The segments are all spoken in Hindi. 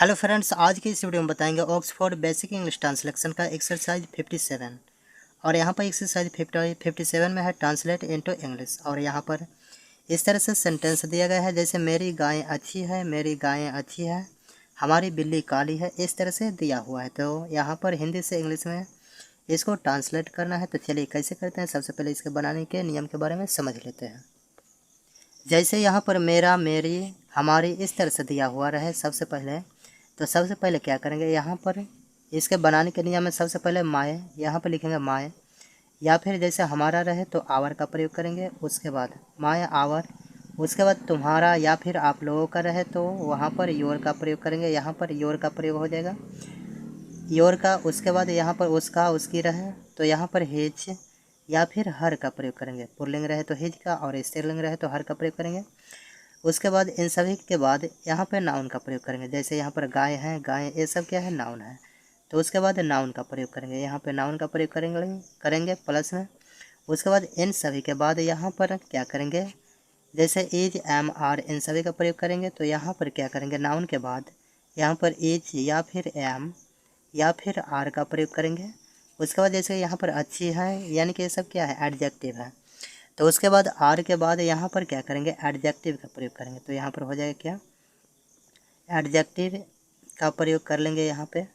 हेलो फ्रेंड्स, आज की इस वीडियो में बताएंगे ऑक्सफोर्ड बेसिक इंग्लिश ट्रांसलेक्शन का एक्सरसाइज 57। और यहाँ पर एक्सरसाइज 57 में है ट्रांसलेट इनटू इंग्लिश। और यहाँ पर इस तरह से सेंटेंस दिया गया है, जैसे मेरी गाय अच्छी है, मेरी गाय अच्छी है, हमारी बिल्ली काली है, इस तरह से दिया हुआ है। तो यहाँ पर हिंदी से इंग्लिश में इसको ट्रांसलेट करना है। तो चलिए कैसे करते हैं, सबसे पहले इसके बनाने के नियम के बारे में समझ लेते हैं। जैसे यहाँ पर मेरा, मेरी, हमारी इस तरह से दिया हुआ रहे सबसे पहले, तो सबसे पहले क्या करेंगे, यहाँ पर इसके बनाने के नियम में सबसे पहले माय, यहाँ पर लिखेंगे माय, या फिर जैसे हमारा रहे तो आवर का प्रयोग करेंगे, उसके बाद माय आवर, उसके बाद तुम्हारा या फिर आप लोगों का रहे तो वहाँ पर योर का प्रयोग करेंगे, यहाँ पर योर का प्रयोग हो जाएगा, योर का। उसके बाद यहाँ पर उसका, उसकी रहे तो यहाँ पर हिज या फिर हर का प्रयोग करेंगे, पुल्लिंग रहे तो हिज का और स्त्रीलिंग रहे तो हर का प्रयोग करेंगे। उसके बाद इन सभी के बाद यहाँ पे नाउन का प्रयोग करेंगे, जैसे यहाँ पर गाय है, गाय ये सब क्या है, नाउन है। तो उसके बाद नाउन का प्रयोग करेंगे, यहाँ पे नाउन का प्रयोग करेंगे प्लस में। उसके बाद इन सभी के बाद यहाँ पर क्या करेंगे, जैसे इज, एम, आर, इन सभी का प्रयोग करेंगे। तो यहाँ पर क्या करेंगे, नाउन के बाद यहाँ पर इज या फिर एम या फिर आर का प्रयोग करेंगे। उसके बाद जैसे यहाँ पर अच्छी है, यानी कि ये सब क्या है, एडजेक्टिव है। तो उसके बाद आर के बाद यहाँ पर क्या करेंगे, एडजेक्टिव का प्रयोग करेंगे। तो यहाँ पर हो जाएगा क्या, एडजेक्टिव का प्रयोग कर लेंगे यहाँ पे।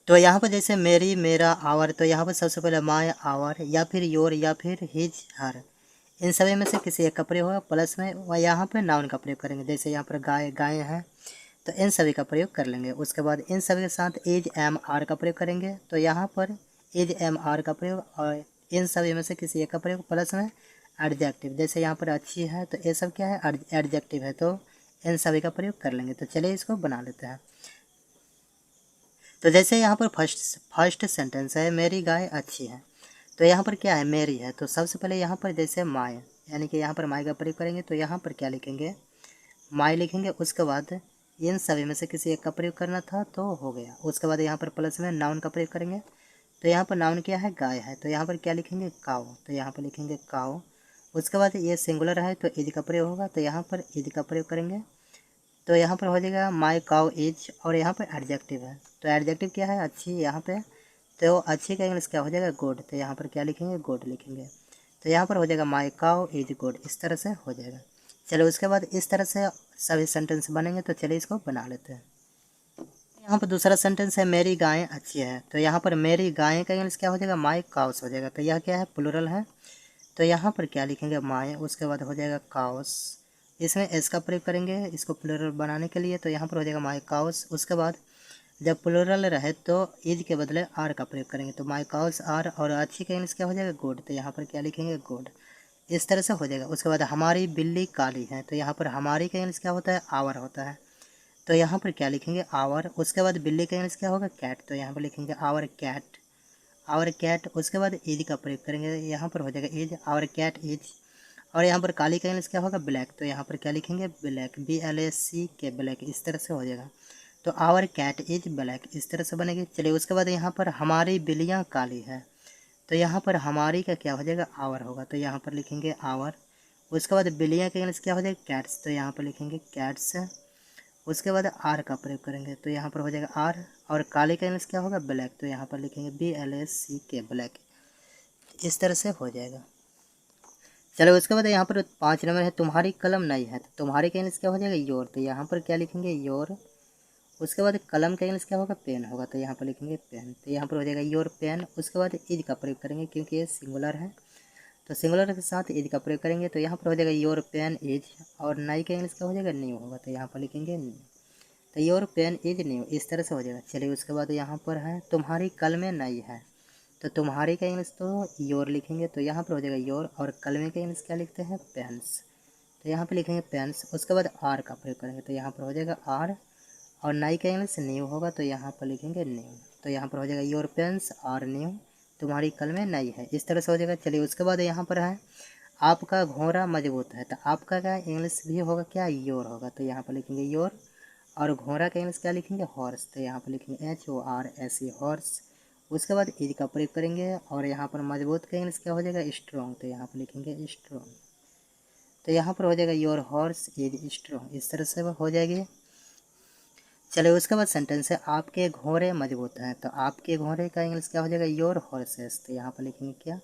तो यहाँ पर जैसे मेरी, मेरा, आवर, तो यहाँ पर सबसे पहले माय, आवर या फिर योर या फिर हिज, हर, इन सभी में से किसी एक का प्रयोग होगा प्लस में, व यहाँ पर नाउन का प्रयोग करेंगे। जैसे यहाँ पर गाय, गाय है, तो इन सभी का प्रयोग कर लेंगे। उसके बाद इन सभी के साथ इज, एम, आर का प्रयोग करेंगे। तो यहाँ पर इज, एम, आर का प्रयोग और इन सभी में से किसी एक का प्रयोग प्लस में एडजेक्टिव। जैसे यहाँ पर अच्छी है तो ये सब क्या है, एडजेक्टिव है, तो इन सभी का प्रयोग कर लेंगे। तो चलिए इसको बना लेते हैं। तो जैसे यहाँ पर फर्स्ट सेंटेंस है, मेरी गाय अच्छी है, तो यहाँ पर क्या है, मेरी है। तो सबसे पहले यहाँ पर जैसे माय, यानी कि यहाँ पर माय का प्रयोग करेंगे। तो यहाँ पर क्या लिखेंगे, माय लिखेंगे। उसके बाद इन सभी में से किसी एक का प्रयोग करना था तो हो गया। उसके बाद यहाँ पर प्लस में नाउन का प्रयोग करेंगे। तो यहाँ पर नाउन क्या है, गाय है, तो यहाँ पर क्या लिखेंगे, काव, तो यहाँ पर लिखेंगे काव। उसके बाद ये सिंगुलर है तो इज का प्रयोग होगा, तो यहाँ पर इज का प्रयोग करेंगे। तो यहाँ पर हो जाएगा माई काव इज, और यहाँ पर एडजेक्टिव है, तो एडजेक्टिव क्या है, अच्छी, यहाँ पे तो अच्छी का इंग्लिश क्या हो जाएगा, गुड, तो यहाँ पर क्या लिखेंगे, गुड लिखेंगे। तो यहाँ पर हो जाएगा माई काव इज गुड, इस तरह से हो जाएगा। चलो उसके बाद इस तरह से सभी सेंटेंस बनेंगे। तो चलिए इसको बना लेते हैं। यहाँ पर दूसरा सेंटेंस है, मेरी गाय अच्छी है, तो यहाँ पर मेरी गाय का इंग्लिश क्या हो जाएगा, माई काउस हो जाएगा। तो यह क्या है, प्लूरल है, तो यहाँ पर क्या लिखेंगे, माई, उसके बाद हो जाएगा काउस, इसमें एस का प्रयोग करेंगे इसको प्लूरल बनाने के लिए। तो यहाँ पर हो जाएगा माई काउस। उसके बाद जब प्लूरल रहे तो इज के बदले आर का प्रयोग करेंगे, तो माई काउस आर, और अच्छी का इंग्लिश क्या हो जाएगा, गुड, तो यहाँ पर क्या लिखेंगे, गुड, इस तरह से हो जाएगा। उसके बाद हमारी बिल्ली काली है, तो यहाँ पर हमारी का इंग्लिश क्या होता है, आवर होता है, तो यहाँ पर क्या लिखेंगे, आवर। उसके बाद बिल्ली का इंग्लिश क्या होगा, कैट, तो यहाँ पर लिखेंगे आवर कैट, आवर कैट। उसके बाद इज का प्रयोग करेंगे, यहाँ पर हो जाएगा इज, आवर कैट इज। और यहाँ पर काली का इंग्लिश क्या होगा, ब्लैक, तो यहाँ पर क्या लिखेंगे, ब्लैक, BLACK, ब्लैक, इस तरह से हो जाएगा। तो आवर कैट इज ब्लैक, इस तरह से बनेगी। चलिए उसके बाद यहाँ पर हमारी बिल्लियाँ काली है, तो यहाँ पर हमारी का क्या हो जाएगा, आवर होगा, तो यहाँ पर लिखेंगे आवर। उसके बाद बिल्लियाँ का इंग्लिश क्या हो जाएगा, कैट्स, तो यहाँ पर लिखेंगे कैट्स। उसके बाद आर का प्रयोग करेंगे, तो यहाँ पर हो जाएगा आर, और काले का इंग्लिश क्या होगा, ब्लैक, तो यहाँ पर लिखेंगे BLACK, ब्लैक, इस तरह से हो जाएगा। चलो उसके बाद यहाँ पर 5 नंबर है, तुम्हारी कलम नहीं है, तो तुम्हारी का इंग्लिश क्या हो जाएगा, योर, तो यहाँ पर क्या लिखेंगे, योर। उसके बाद कलम का इंग्लिश क्या होगा, पेन होगा, तो यहाँ पर लिखेंगे पेन, तो यहाँ पर हो जाएगा योर पेन। उसके बाद इज का प्रयोग करेंगे क्योंकि ये सिंगुलर है, तो सिंगुलर के साथ इज का प्रयोग करेंगे, तो यहाँ पर हो जाएगा योर पेन इज, और नाई का इंग्लिश क्या हो जाएगा, न्यू होगा, तो यहाँ पर लिखेंगे न्यू, तो योर पेन इज न्यू, इस तरह से हो जाएगा। चलिए उसके बाद यहाँ पर है, तुम्हारी कलमें नई है, तो तुम्हारी का इंग्लिश तो योर लिखेंगे, तो यहाँ पर हो जाएगा योर, और कलमे का इंग्लिश क्या लिखते हैं, पेन्स, तो यहाँ पर लिखेंगे पेन्स। उसके बाद आर का प्रयोग करेंगे, तो यहाँ पर हो जाएगा आर, और नाई का इंग्लिश न्यू होगा, तो यहाँ पर लिखेंगे न्यू, तो यहाँ पर हो जाएगा योर पेन्स आर न्यू, तुम्हारी कलमें नई है, इस तरह से हो जाएगा। चलिए उसके बाद यहाँ पर है, आपका घोड़ा मजबूत है, तो आपका का इंग्लिश भी होगा क्या, योर होगा, तो यहाँ पर लिखेंगे योर, और घोड़ा का इंग्लिश क्या लिखेंगे, हॉर्स, तो यहाँ पर लिखेंगे HORSE, हॉर्स। उसके बाद इज का प्रयोग करेंगे, और यहाँ पर मजबूत का इंग्लिश क्या हो जाएगा, स्ट्रॉन्ग, तो यहाँ पर लिखेंगे स्ट्रॉन्ग। तो यहाँ पर हो जाएगा योर हॉर्स इज स्ट्रॉन्ग, इस तरह से हो जाएगी। चलिए उसके बाद सेंटेंस है आपके घोड़े मजबूत हैं। तो आपके घोड़े का इंग्लिश क्या हो जाएगा, योर हॉर्सेस। तो यहाँ पर लिखेंगे क्या,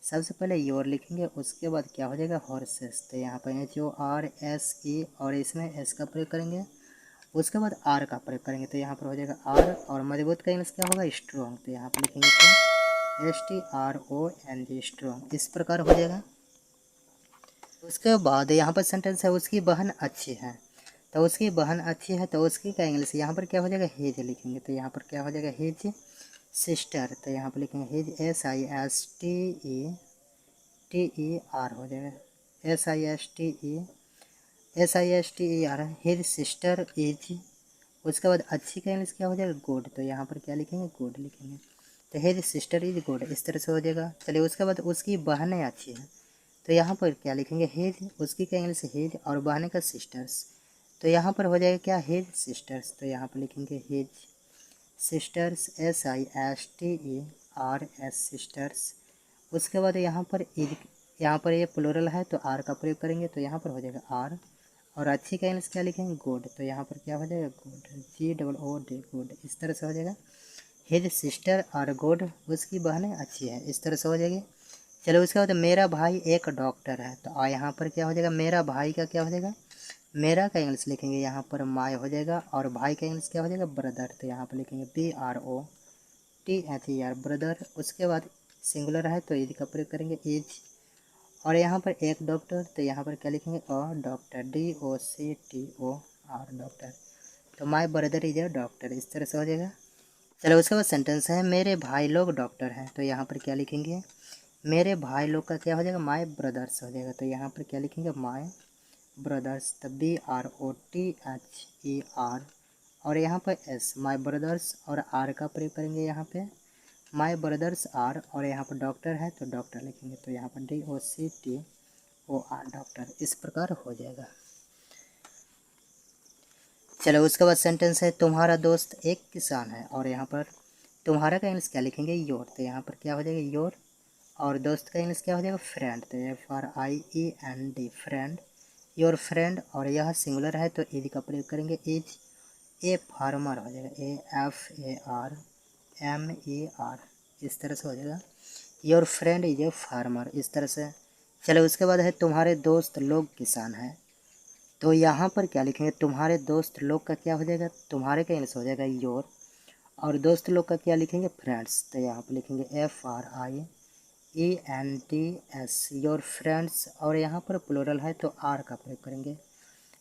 सबसे पहले योर लिखेंगे, उसके बाद क्या हो जाएगा हॉर्सेस। तो यहाँ पर HORSE और इसमें एस का प्रयोग करेंगे, उसके बाद आर का प्रयोग करेंगे। तो यहाँ पर हो जाएगा आर, और मजबूत का इंग्लिश क्या होगा, स्ट्रॉन्ग। तो यहाँ पर लिखेंगे क्या, STRONG, स्ट्रॉन्ग, इस प्रकार हो जाएगा। उसके बाद यहाँ पर सेंटेंस है उसकी बहन अच्छी है। तो उसकी बहन अच्छी है, तो उसकी का इंग्लिश यहाँ पर क्या हो जाएगा, हिज लिखेंगे। तो यहाँ पर क्या हो जाएगा, हिज सिस्टर। तो यहाँ पर लिखेंगे हिज SISTER हो जाएगा, SISTER, हिज सिस्टर इज। उसके बाद अच्छी का इंग्लिश क्या हो जाएगा, गुड। तो यहाँ पर क्या लिखेंगे, गुड लिखेंगे। तो हिज सिस्टर इज गुड, इस तरह से हो जाएगा। चलिए उसके बाद उसकी बहनें अच्छी हैं। तो यहाँ पर क्या लिखेंगे, हिज, उसकी का इंग्लिश हिज, और बहनें का सिस्टर्स। तो यहाँ पर हो जाएगा क्या, हिज सिस्टर्स। तो यहाँ पर लिखेंगे हिज सिस्टर्स, SISTERS, सिस्टर्स। उसके बाद यहाँ पर इज, यहाँ पर ये प्लूरल है तो आर का प्रयोग करेंगे। तो यहाँ पर हो जाएगा आर, और अच्छी का इंग्लिश क्या लिखेंगे, गुड। तो यहाँ पर क्या हो जाएगा, गुड, GOOD, गुड, इस तरह से हो जाएगा। हिज सिस्टर आर गुड, उसकी बहनें अच्छी है, इस तरह से हो जाएगी। चलो उसके बाद मेरा भाई एक डॉक्टर है। तो यहाँ पर क्या हो जाएगा, मेरा भाई का क्या हो जाएगा, मेरा का इंग्लिश लिखेंगे यहाँ पर माय हो जाएगा, और भाई का इंग्लिश क्या हो जाएगा, ब्रदर। तो यहाँ पर लिखेंगे BROTHER, ब्रदर। उसके बाद सिंगुलर है तो इज का प्रयोग करेंगे, इज। और यहाँ पर एक डॉक्टर, तो यहाँ पर क्या लिखेंगे, डॉक्टर, DOCTOR, डॉक्टर। तो my brother is a doctor, इस तरह से हो जाएगा। चलो उसके बाद सेंटेंस है मेरे भाई लोग डॉक्टर हैं। तो यहाँ पर क्या लिखेंगे, मेरे भाई लोग का क्या हो जाएगा, माय ब्रदर्स हो जाएगा। तो यहाँ पर क्या लिखेंगे, माय ब्रदर्स। तो BROTHER, और यहाँ पर एस, माय ब्रदर्स, और आर का प्रयोग करेंगे यहाँ पे, माय ब्रदर्स आर, और यहाँ पर डॉक्टर है तो डॉक्टर लिखेंगे। तो यहाँ पर DOCTOR, डॉक्टर, इस प्रकार हो जाएगा। चलो उसके बाद सेंटेंस है तुम्हारा दोस्त एक किसान है। और यहाँ पर तुम्हारा का इंग्लिश क्या लिखेंगे, योर। तो यहाँ पर क्या हो जाएगा, योर, और दोस्त का इंग्लिश क्या हो जाएगा, फ्रेंड। तो FRIEND, फ्रेंड, योर फ्रेंड। और यह सिंगुलर है तो इज का प्रयोग करेंगे, इज ए फार्मर हो जाएगा, AFARMER, इस तरह से हो जाएगा। Your friend is a farmer, इस तरह से। चलो उसके बाद है तुम्हारे दोस्त लोग किसान हैं। तो यहाँ पर क्या लिखेंगे, तुम्हारे दोस्त लोग का क्या हो जाएगा, तुम्हारे का इंग्लिश हो जाएगा योर, और दोस्त लोग का क्या लिखेंगे, फ्रेंड्स। तो यहाँ पर लिखेंगे FRIENDS, योर फ्रेंड्स। और यहाँ पर प्लूरल है तो आर का प्रयोग करेंगे,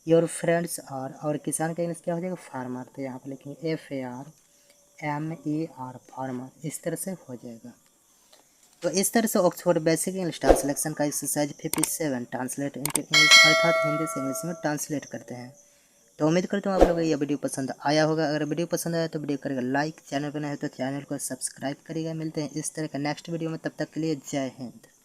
योर फ्रेंड्स आर। और किसान का इंग्लिश क्या हो जाएगा, फार्मर। तो यहाँ पर लिखेंगे FARMER, फार्मर, इस तरह से हो जाएगा। तो इस तरह से ऑक्सफोर्ड बेसिक इंग्लिश ट्रांसलेक्शन का एक्सरसाइज 57 ट्रांसलेट इनटू इंग्लिश, अर्थात हिंदी से इंग्लिश में ट्रांसलेट करते हैं। तो उम्मीद करता हूँ आप लोगों को यह वीडियो पसंद आया होगा। अगर वीडियो पसंद आया तो वीडियो करेगा लाइक, चैनल पर नए हो तो चैनल को सब्सक्राइब करेगा। मिलते हैं इस तरह का नेक्स्ट वीडियो में, तब तक के लिए जय हिंद।